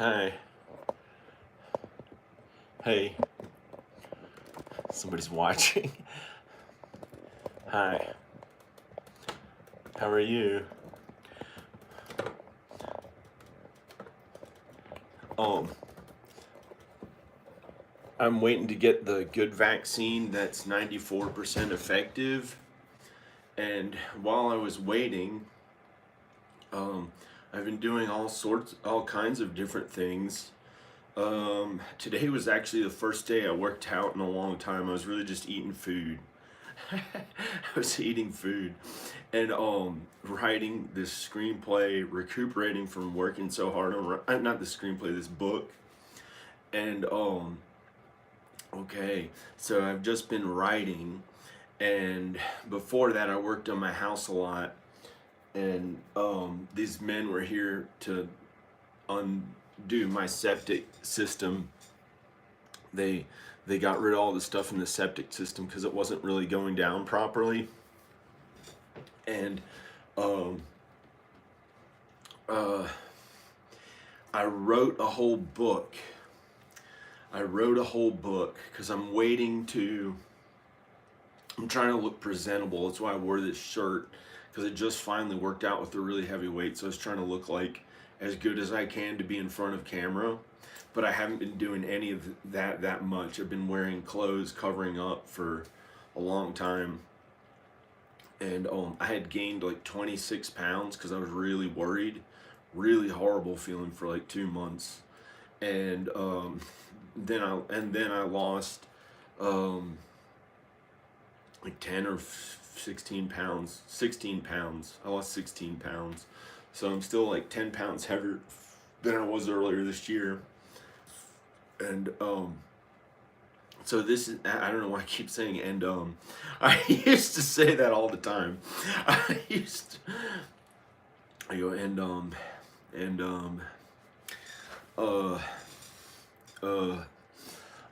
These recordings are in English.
Hi. Hey. Somebody's watching. Hi. How are you? Um, I'm waiting to get the good vaccine that's 94% effective. And while I was waiting, um, I've been doing all kinds of different things. Today was actually the first day I worked out in a long time. I was really just eating food. I was eating food and writing this screenplay, recuperating from working so hard on not the screenplay, this book. And okay, so I've just been writing, and before that I worked on my house a lot, and these men were here to undo my septic system. They got rid of all the stuff in the septic system because it wasn't really going down properly. And um, uh, I wrote a whole book. Because I'm trying to look presentable. That's why I wore this shirt, because it just finally worked out with the really heavy weight. So I was trying to look like as good as I can to be in front of camera. But I haven't been doing any of that much. I've been wearing clothes covering up for a long time. And I had gained like 26 pounds because I was really worried. Really horrible feeling for like 2 months. And then I lost like 10 or 16 pounds. 16 pounds. I lost 16 pounds. So I'm still like 10 pounds heavier than I was earlier this year. And so this is, I don't know why I keep saying and I used to say that all the time. I go and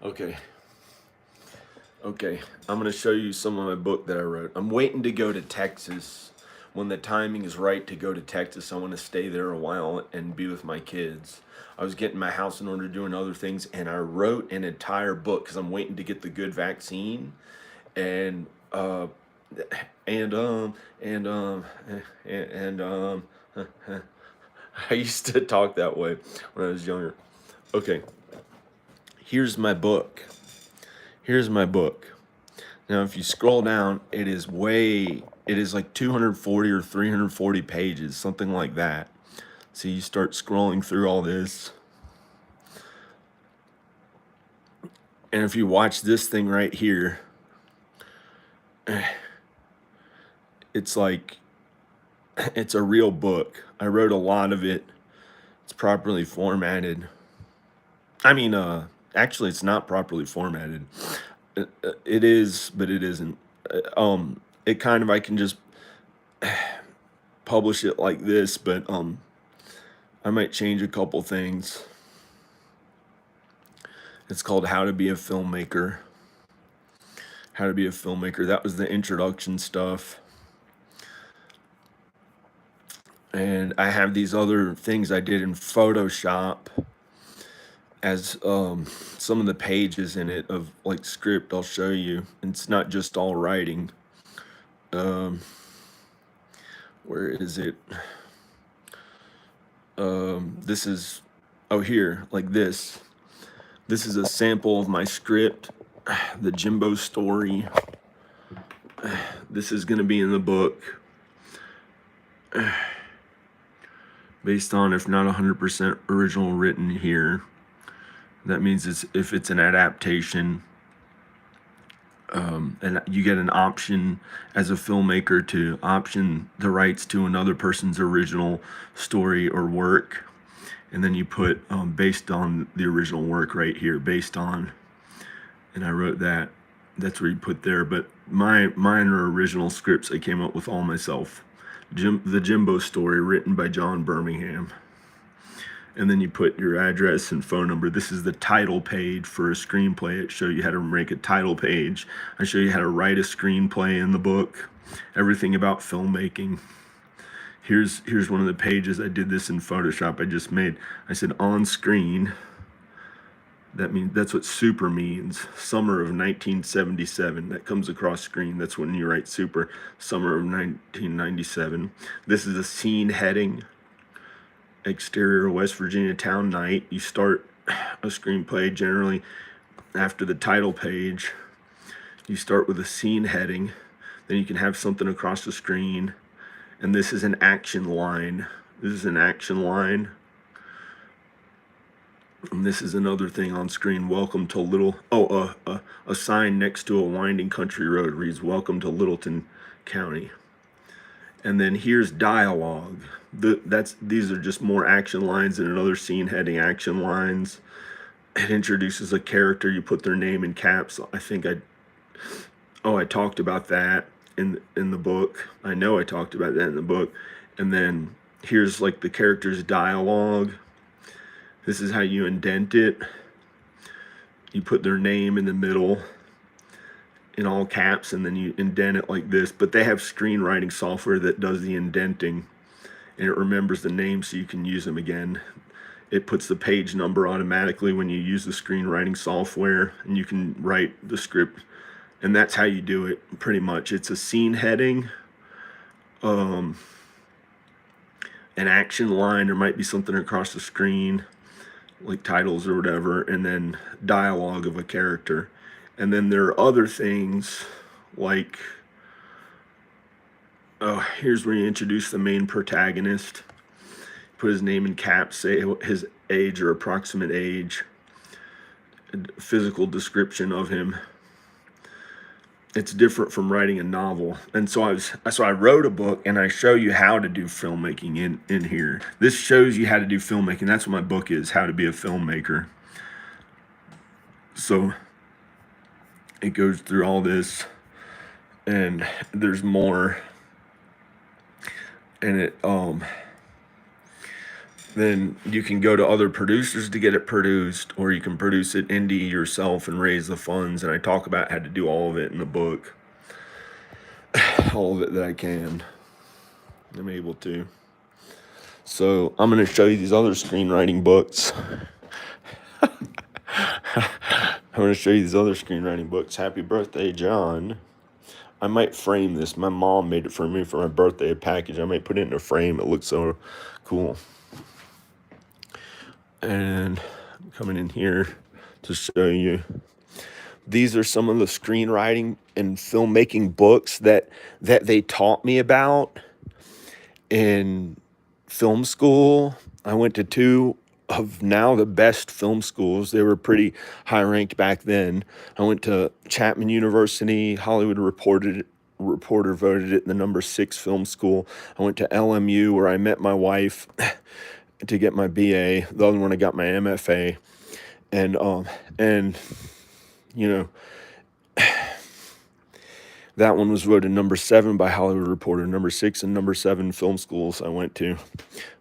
okay. Okay, I'm gonna show you some of my book that I wrote. I'm waiting to go to Texas. When the timing is right to go to Texas, I want to stay there a while and be with my kids. I was getting my house in order, doing other things, and I wrote an entire book because I'm waiting to get the good vaccine. And and um and um and I used to talk that way when I was younger. Okay, here's my book. Here's my book. Now, if you scroll down, it is like 240 or 340 pages, something like that. So you start scrolling through all this. And if you watch this thing right here, it's like, it's a real book. I wrote a lot of it. It's properly formatted. I mean, actually, it's not properly formatted. It is, but it isn't. It kind of, I can just publish it like this, but I might change a couple things. It's called How to Be a Filmmaker. How to Be a Filmmaker. That was the introduction stuff. And I have these other things I did in Photoshop as some of the pages in it of like script. I'll show you. It's not just all writing. Where is it? This is, oh, here, like this. This is a sample of my script, the Jimbo story. This is going to be in the book. Based on, if not 100% original written here. That means if it's an adaptation, and you get an option as a filmmaker to option the rights to another person's original story or work. And then you put based on the original work right here, based on, and I wrote that. That's where you put there. But mine are original scripts I came up with all myself. The Jimbo story, written by John Birmingham. And then you put your address and phone number. This is the title page for a screenplay. It shows you how to make a title page. I show you how to write a screenplay in the book. Everything about filmmaking. Here's one of the pages. I did this in Photoshop. I just made. I said on screen. That's what super means. Summer of 1977. That comes across screen. That's when you write super. Summer of 1997. This is a scene heading. Exterior West Virginia town night. You start a screenplay generally after the title page. You start with a scene heading. Then you can have something across the screen. And this is an action line. This is an action line. And this is another thing on screen. Welcome to Little. A sign next to a winding country road reads, "Welcome to Littleton County." And then here's dialogue. These are just more action lines and another scene heading action lines. It introduces a character. You put their name in caps. I talked about that in the book. I know I talked about that in the book. And then here's like the character's dialogue. This is how you indent it. You put their name in the middle in all caps, and then you indent it like this. But they have screenwriting software that does the indenting, and it remembers the names so you can use them again. It puts the page number automatically when you use the screenwriting software, and you can write the script. And that's how you do it, pretty much. It's a scene heading, an action line. There might be something across the screen, like titles or whatever, and then dialogue of a character. And then there are other things like, here's where you introduce the main protagonist. Put his name in caps, say his age or approximate age, a physical description of him. It's different from writing a novel. And so I wrote a book, and I show you how to do filmmaking in here. This shows you how to do filmmaking. That's what my book is, How to Be a Filmmaker. So it goes through all this, and there's more. And then you can go to other producers to get it produced, or you can produce it indie yourself and raise the funds. And I talk about how to do all of it in the book. All of it that I can. I'm able to. So I'm going to show you these other screenwriting books. Happy birthday, John. I might frame this. My mom made it for me for my birthday, a package. I might put it in a frame. It looks so cool. And I'm coming in here to show you. These are some of the screenwriting and filmmaking books that they taught me about in film school. I went to two of now the best film schools. They were pretty high ranked back then. I went to Chapman University. Hollywood Reporter voted it the number 6 film school. I went to LMU, where I met my wife to get my BA. The other one I got my MFA. And you know, that one was voted number 7 by Hollywood Reporter, number 6 and number 7 film schools I went to,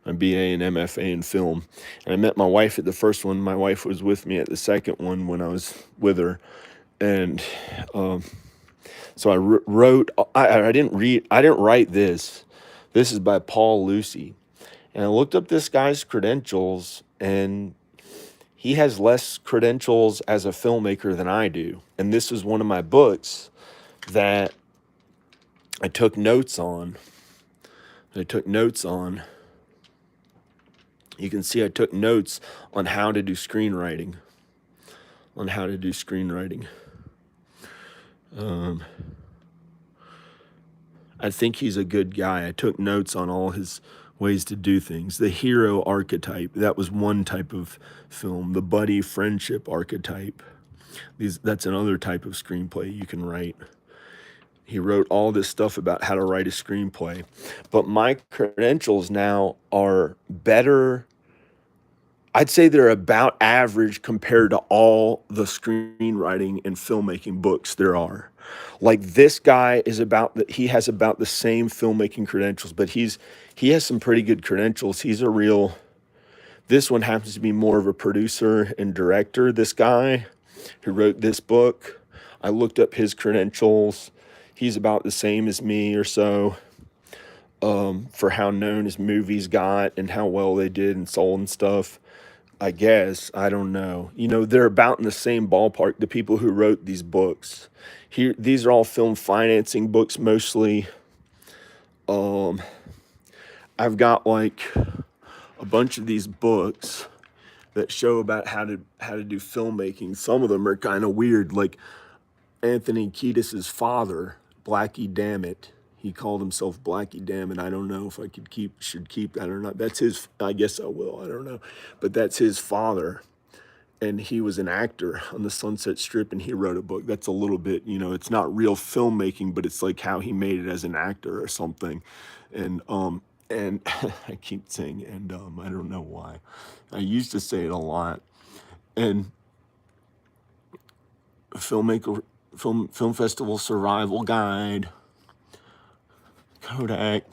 my BA and MFA in film. And I met my wife at the first one. My wife was with me at the second one when I was with her. And so I wrote, I didn't write this. This is by Paul Lucy. And I looked up this guy's credentials, and he has less credentials as a filmmaker than I do. And this was one of my books that I took notes on. You can see I took notes on how to do screenwriting. I think he's a good guy. I took notes on all his ways to do things. The hero archetype, that was one type of film. The buddy friendship archetype. That's another type of screenplay you can write. He wrote all this stuff about how to write a screenplay. But my credentials now are better. I'd say they're about average compared to all the screenwriting and filmmaking books there are. Like, this guy he has about the same filmmaking credentials, but he has some pretty good credentials. This one happens to be more of a producer and director, this guy who wrote this book. I looked up his credentials. He's about the same as me or so. for how known his movies got and how well they did and sold and stuff. I guess. I don't know. They're about in the same ballpark, the people who wrote these books. These are all film financing books mostly. Um, I've got like a bunch of these books that show about how to do filmmaking. Some of them are kind of weird, like Anthony Kiedis's father, Blackie Dammit. He called himself Blackie Dammit. I don't know if I should keep that or not. That's his. I guess I will. I don't know, but that's his father, and he was an actor on the Sunset Strip, and he wrote a book. That's a little bit, it's not real filmmaking, but it's like how he made it as an actor or something, and I keep saying I don't know why. I used to say it a lot, and filmmaker film festival survival guide, Kodak,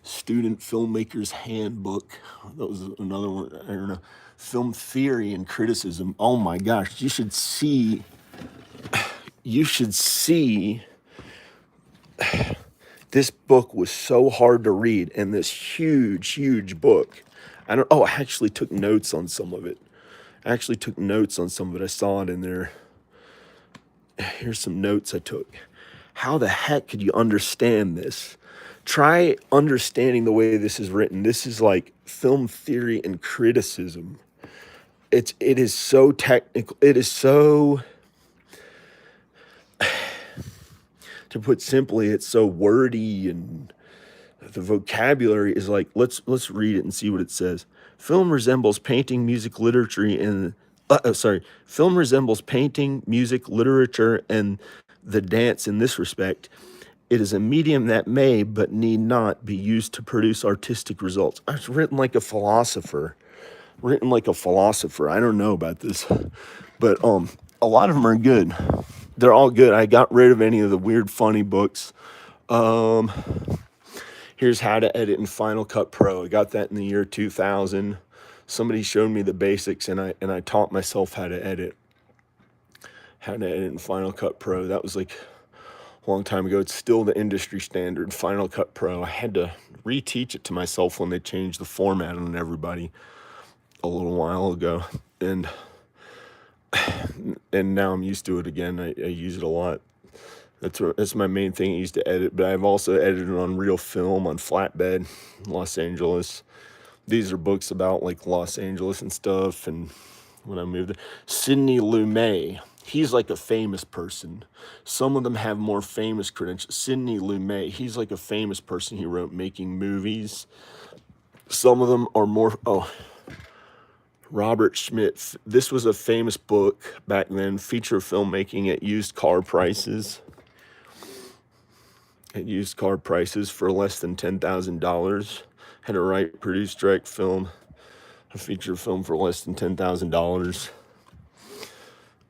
student filmmaker's handbook. That was another one. I don't know. Film theory and criticism. Oh my gosh, you should see. You should see. This book was so hard to read, and this huge book. I don't. Oh, I actually took notes on some of it. I saw it in there. Here's some notes I took. How the heck could you understand this? Try understanding the way this is written. This is like film theory and criticism. It is so technical. It is so, to put simply, it's so wordy, and the vocabulary is like, let's read it and see what it says. Film resembles painting, music, literature, and film resembles painting, music, literature, and the dance in this respect. It is a medium that may, but need not, be used to produce artistic results. It's written like a philosopher. I don't know about this, but a lot of them are good. They're all good. I got rid of any of the weird, funny books. Here's how to edit in Final Cut Pro. I got that in the year 2000. Somebody showed me the basics, and I taught myself how to edit in Final Cut Pro. That was like a long time ago. It's still the industry standard, Final Cut Pro. I had to reteach it to myself when they changed the format on everybody a little while ago, and now I'm used to it again. I use it a lot. That's my main thing I used to edit, but I've also edited on real film, on flatbed, Los Angeles. These are books about like Los Angeles and stuff, and when I moved there. Sidney Lumet, he's like a famous person. Some of them have more famous credentials. Sidney Lumet, he's like a famous person. He wrote Making Movies. Some of them are more, Robert Schmidt. This was a famous book back then, feature filmmaking at used car prices. For less than $10,000. Had to write, produce, direct film, a feature film for less than $10,000.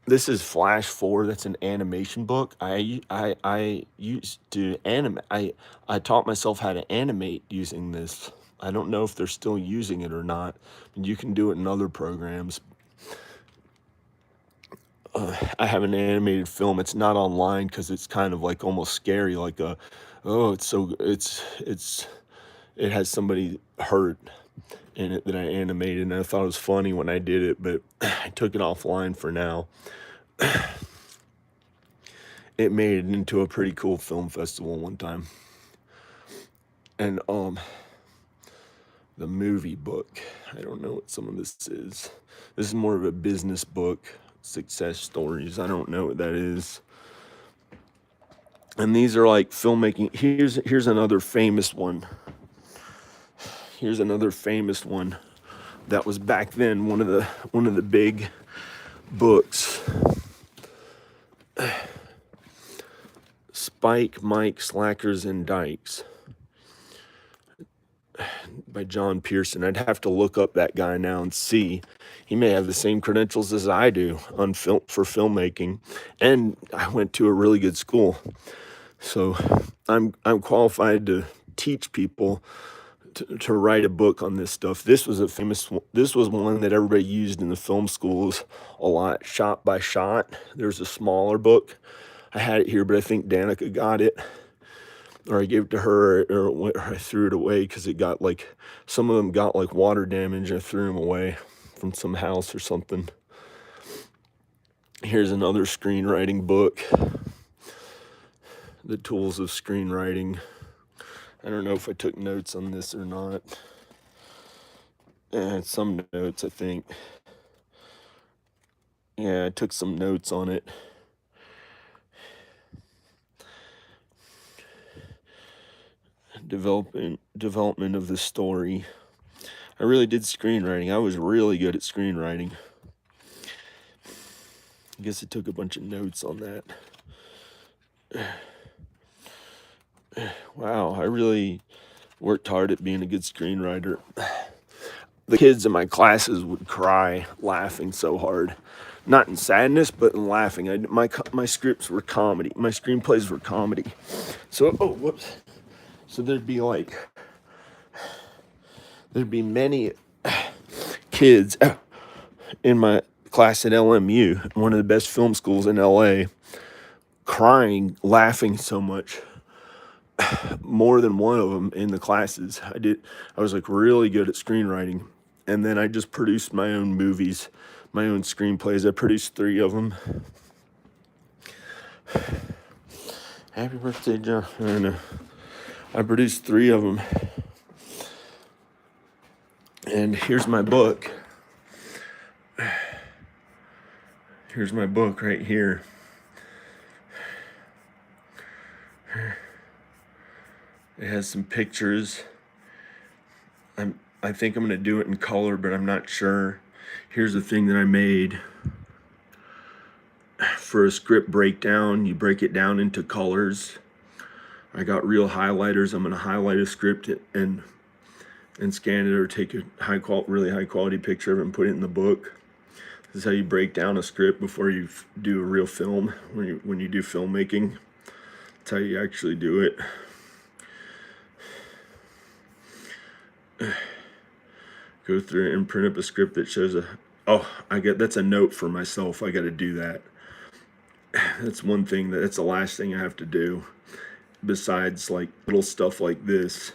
This is Flash 4. That's an animation book. I used to animate. I taught myself how to animate using this. I don't know if they're still using it or not. You can do it in other programs. I have an animated film. It's not online because it's kind of like almost scary. Like it has somebody hurt in it that I animated, and I thought it was funny when I did it, but I took it offline for now. It made it into a pretty cool film festival one time. And the movie book. I don't know what some of this is. This is more of a business book, success stories. I don't know what that is. And these are like filmmaking. Here's another famous one. That was back then one of the big books. Spike, Mike, Slackers, and Dykes by John Pearson. I'd have to look up that guy now and see. He may have the same credentials as I do for filmmaking, and I went to a really good school, so I'm qualified to teach people to write a book on this stuff. This was one that everybody used in the film schools a lot, Shot by Shot. There's a smaller book. I had it here, but I think Danica got it. or I gave it to her, or I threw it away because it got like, some of them got like water damage. I threw them away from some house or something. Here's another screenwriting book, The Tools of Screenwriting. I don't know if I took notes on this or not. Some notes, I think. Yeah, I took some notes on it. Development of the story. I really did screenwriting. I was really good at screenwriting. I guess I took a bunch of notes on that. Wow, I really worked hard at being a good screenwriter. The kids in my classes would cry laughing so hard. Not in sadness, but in laughing. My scripts were comedy. My screenplays were comedy. So, whoops. So there'd be many kids in my class at LMU, one of the best film schools in LA, crying, laughing so much. More than one of them in the classes. I was like really good at screenwriting. And then I just produced my own movies, my own screenplays. I produced 3 of them. Happy birthday, John. I know. I produced 3 of them. And here's my book. Here's my book right here. It has some pictures. I think I'm going to do it in color, but I'm not sure. Here's the thing that I made. For a script breakdown, you break it down into colors. I got real highlighters. I'm going to highlight a script and scan it, or take a really high quality picture of it and put it in the book. This is how you break down a script before you do a real film. When you do filmmaking, that's how you actually do it. Go through and print up a script that shows that's a note for myself. I got to do that. That's one thing that's the last thing I have to do, besides like little stuff like this.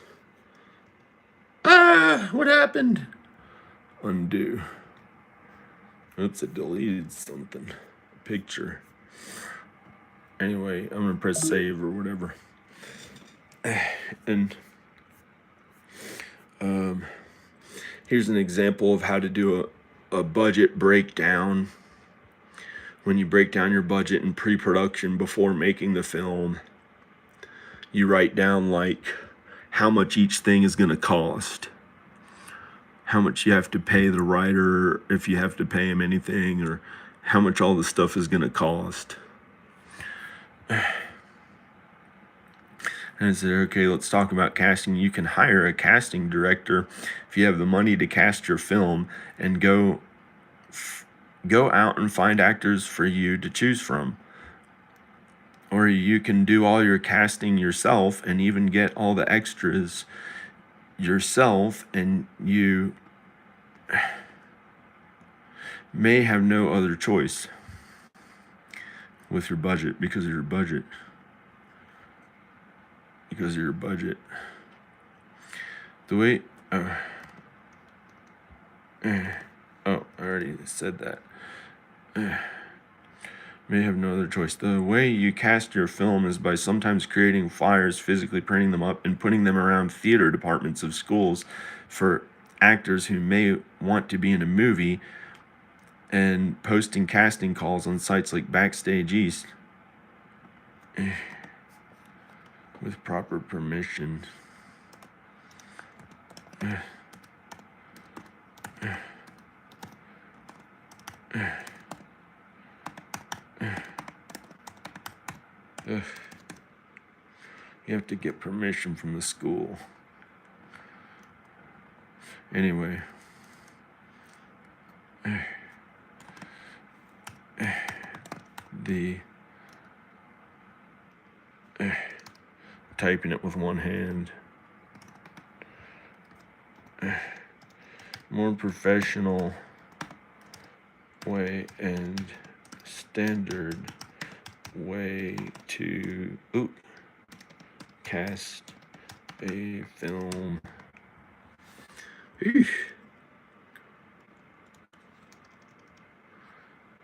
What happened? Undo. Oops, it deleted something. A picture. Anyway, I'm gonna press save or whatever. And here's an example of how to do a budget breakdown. When you break down your budget in pre-production before making the film, you write down like how much each thing is going to cost, how much you have to pay the writer, if you have to pay him anything, or how much all the stuff is going to cost. And I said, okay, let's talk about casting. You can hire a casting director if you have the money to cast your film, and go out and find actors for you to choose from. Or you can do all your casting yourself and even get all the extras yourself, and you may have no other choice with your budget because of your budget. Because of your budget. The way... I already said that. May have no other choice. The way you cast your film is by sometimes creating flyers, physically printing them up, and putting them around theater departments of schools for actors who may want to be in a movie, and posting casting calls on sites like Backstage East with proper permission. You have to get permission from the school. Anyway. Typing it with one hand. More professional way and standard way to cast a film.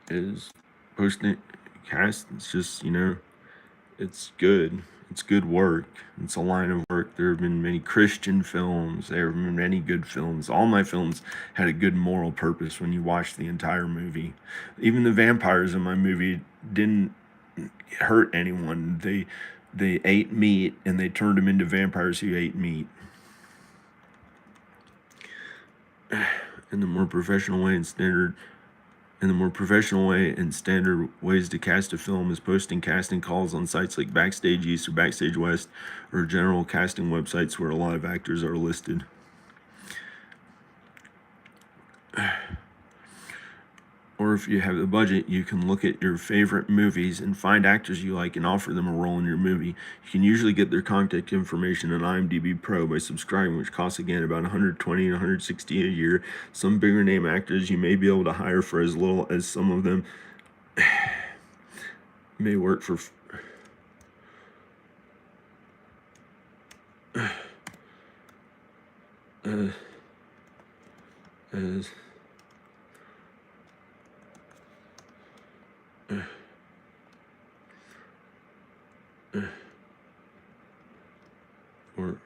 Is posting cast. It's just, it's good. It's good work. It's a line of work. There have been many Christian films. There have been many good films. All my films had a good moral purpose when you watch the entire movie. Even the vampires in my movie didn't hurt anyone. They ate meat and they turned them into vampires who ate meat. In the more professional way and standard ways to cast a film is posting casting calls on sites like Backstage East or Backstage West, or general casting websites where a lot of actors are listed. Or if you have the budget, you can look at your favorite movies and find actors you like and offer them a role in your movie. You can usually get their contact information on IMDb Pro by subscribing, which costs again about $120 to $160 a year. Some bigger name actors you may be able to hire for as little as some of them may work for as or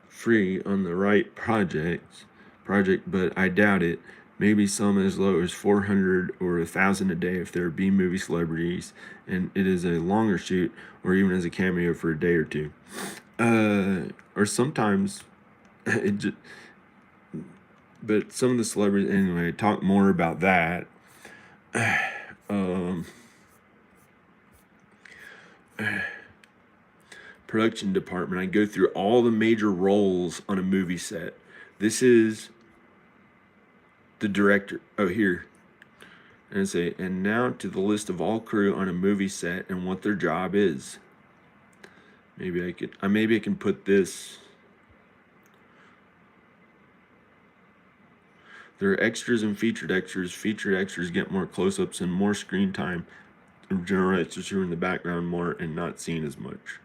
free on the right project, but I doubt it. Maybe some as low as 400 or 1,000 a day if they're B-movie celebrities and it is a longer shoot, or even as a cameo for a day or two. Or sometimes it just, but some of the celebrities, anyway, talk more about that. Production department. I go through all the major roles on a movie set. This is the director. Oh, here. And I say, and now to the list of all crew on a movie set and what their job is. Maybe I can put this. There are extras and featured extras. Featured extras get more close-ups and more screen time. General extras who are in the background more and not seen as much.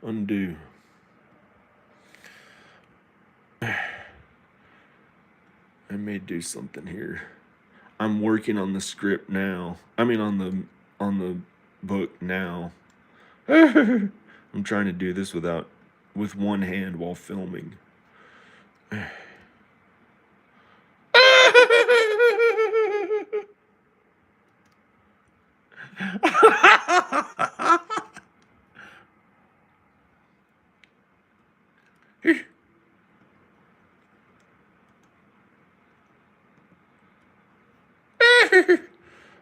Undo. I may do something here. I'm working on the script now. I mean on the book now. I'm trying to do this with one hand while filming.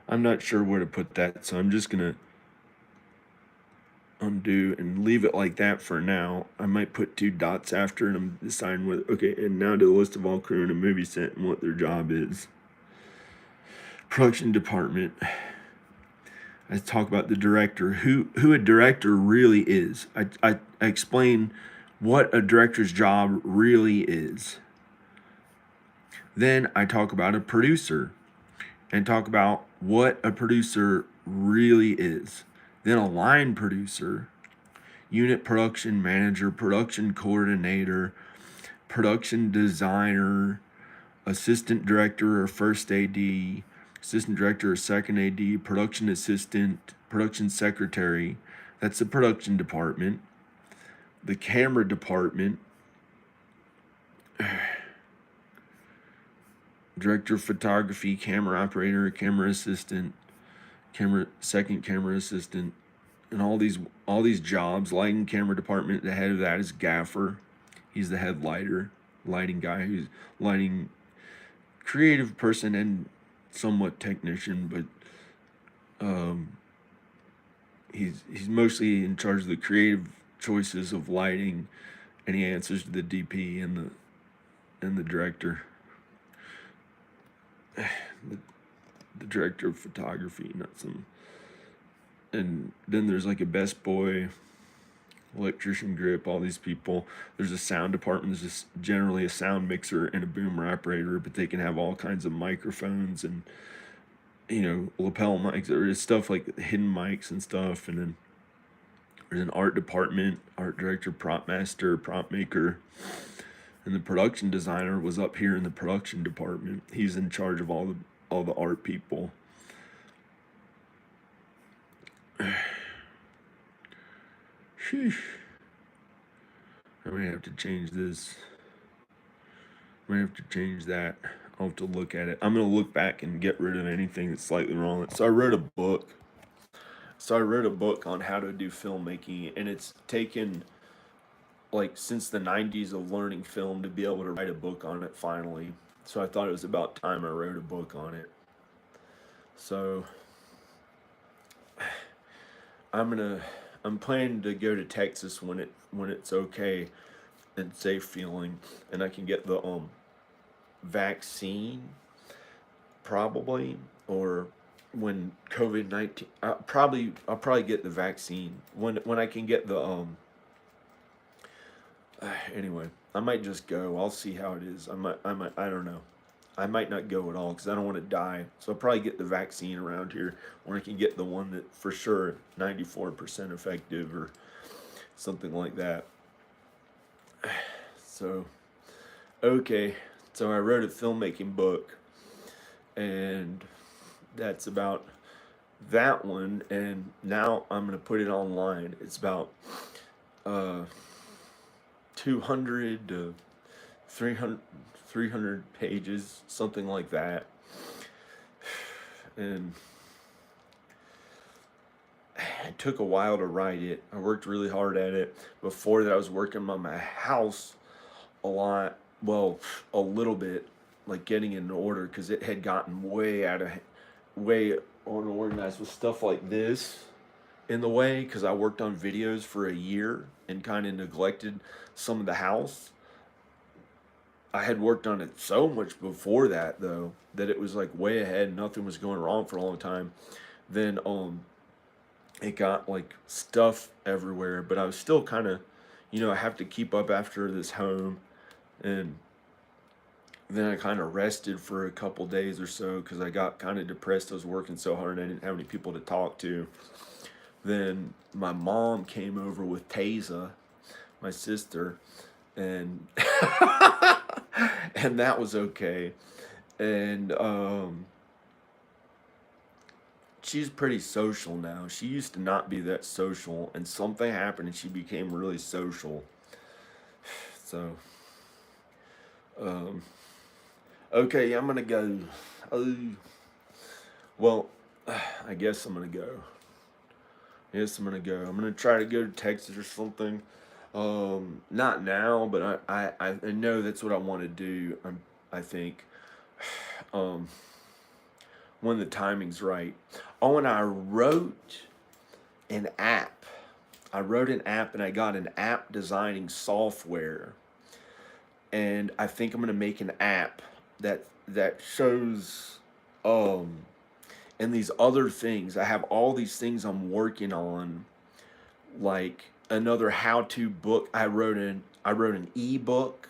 I'm not sure where to put that, so I'm just gonna undo and leave it like that for now. I might put 2 dots after and I'm deciding whether, okay, and now to the list of all crew in a movie set and what their job is. Production department. I talk about the director, who a director really is. I explain what a director's job really is. Then I talk about a producer and talk about what a producer really is. Then a line producer, unit production manager, production coordinator, production designer, assistant director or first AD, assistant director or second AD, production assistant, production secretary. That's the production department. The camera department, director of photography, camera operator, camera assistant, second camera assistant, and all these jobs. Lighting camera department, the head of that is gaffer. He's the head lighting guy, who's lighting creative person and somewhat technician, but he's mostly in charge of the creative choices of lighting, and he answers to the DP and the director. The director of photography, not some. And then there's like a best boy, electrician, grip, all these people. There's a sound department. There's just generally a sound mixer and a boomer operator, but they can have all kinds of microphones and, lapel mics or stuff like hidden mics and stuff. And then there's an art department, art director, prop master, prop maker, and the production designer was up here in the production department. He's in charge of all the art people. Sheesh. I may have to change this. I may have to change that. I'll have to look at it. I'm gonna look back and get rid of anything that's slightly wrong. So I wrote a book. On how to do filmmaking, and it's taken like since the 90s of learning film to be able to write a book on it finally. So I thought it was about time I wrote a book on it. So I'm planning to go to Texas when it's okay and safe feeling, and I can get the vaccine probably, or when COVID-19, I'll probably get the vaccine when I can get the anyway, I might just go. I'll see how it is. I don't know. I might not go at all because I don't want to die. So I'll probably get the vaccine around here, or I can get the one that for sure 94% effective or something like that. So, okay. So I wrote a filmmaking book, and that's about that one. And now I'm going to put it online. It's about 200 to 300 pages, something like that. And it took a while to write it. I worked really hard at it. Before that, I was working on my house a lot. Well, a little bit, like getting it in order, because it had gotten way unorganized with stuff like this in the way, because I worked on videos for a year and kind of neglected some of the house. I had worked on it so much before that though that it was like way ahead. Nothing was going wrong for a long time. Then it got like stuff everywhere, but I was still kind of, I have to keep up after this home, and then I kind of rested for a couple days or so because I got kind of depressed. I was working so hard and I didn't have any people to talk to. Then my mom came over with Taza, my sister, and and that was okay. And she's pretty social now. She used to not be that social, and something happened and she became really social. So um okay, I'm gonna go. Oh, well, I guess I'm gonna go. Yes, I'm gonna go. I'm gonna try to go to Texas or something. Not now, but I know that's what I want to do. I think um, when the timing's right. Oh, and I wrote an app. I wrote an app, and I got an app designing software. And I think I'm gonna make an app that shows and these other things. I have all these things I'm working on, like another how-to book. I wrote an ebook.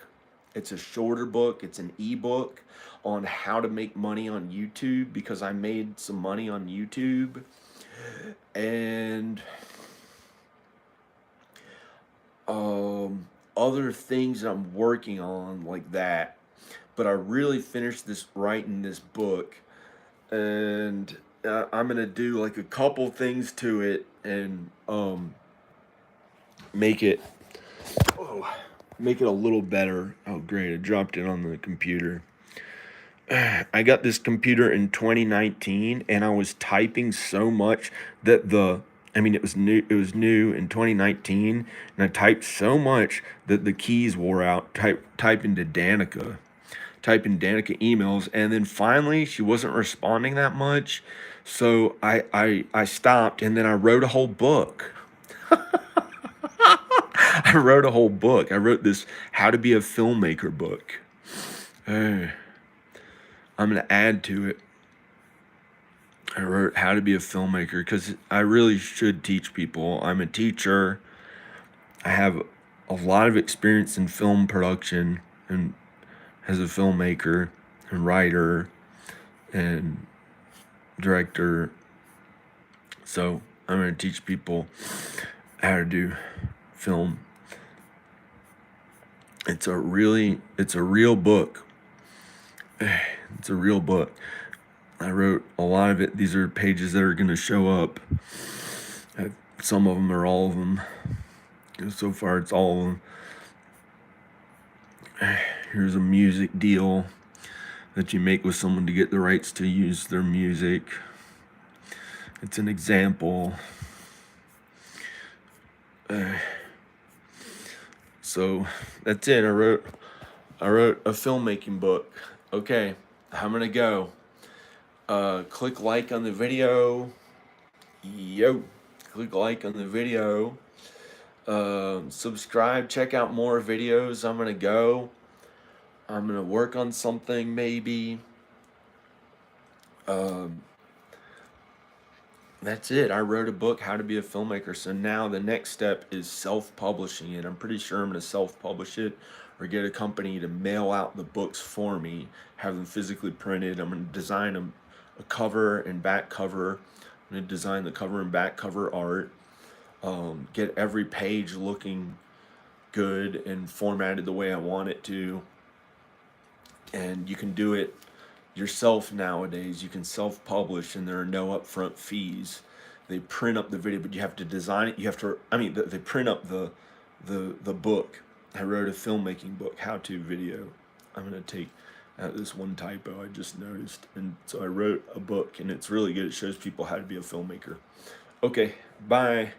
It's a shorter book. It's an ebook on how to make money on YouTube, because I made some money on YouTube. And other things that I'm working on like that. But I really finished writing this book, and I'm gonna do like a couple things to it and make it make it a little better. Oh great, I dropped it on the computer. I got this computer in 2019, and I was typing so much that it was new in 2019, and I typed so much that the keys wore out. Type in Danica emails, and then finally she wasn't responding that much, so I stopped, and then I wrote a whole book. I wrote a whole book. I wrote this How to Be a Filmmaker book. I'm gonna add to it. I wrote How to Be a Filmmaker because I really should teach people. I'm a teacher. I have a lot of experience in film production and as a filmmaker and writer and director. So I'm going to teach people how to do film. It's a real book. It's a real book. I wrote a lot of it. These are pages that are going to show up. Some of them or all of them. So far, it's all of them. Here's a music deal that you make with someone to get the rights to use their music. It's an example. So that's it. I wrote a filmmaking book. Okay, I'm gonna go. Click like on the video. Yo, click like on the video. Subscribe. Check out more videos. I'm gonna go. I'm gonna work on something maybe. That's it. I wrote a book, How to Be a Filmmaker. So now the next step is self-publishing it. I'm pretty sure I'm going to self-publish it or get a company to mail out the books for me, have them physically printed. I'm going to design a cover and back cover. I'm going to design the cover and back cover art. Get every page looking good and formatted the way I want it to. And you can do it yourself nowadays. You can self-publish and there are no upfront fees. They print up the video, but you have to design it. You have to, they print up the book. I wrote a filmmaking book, how-to video. I'm going to take out this one typo I just noticed. And so I wrote a book and it's really good. It shows people how to be a filmmaker. Okay, bye.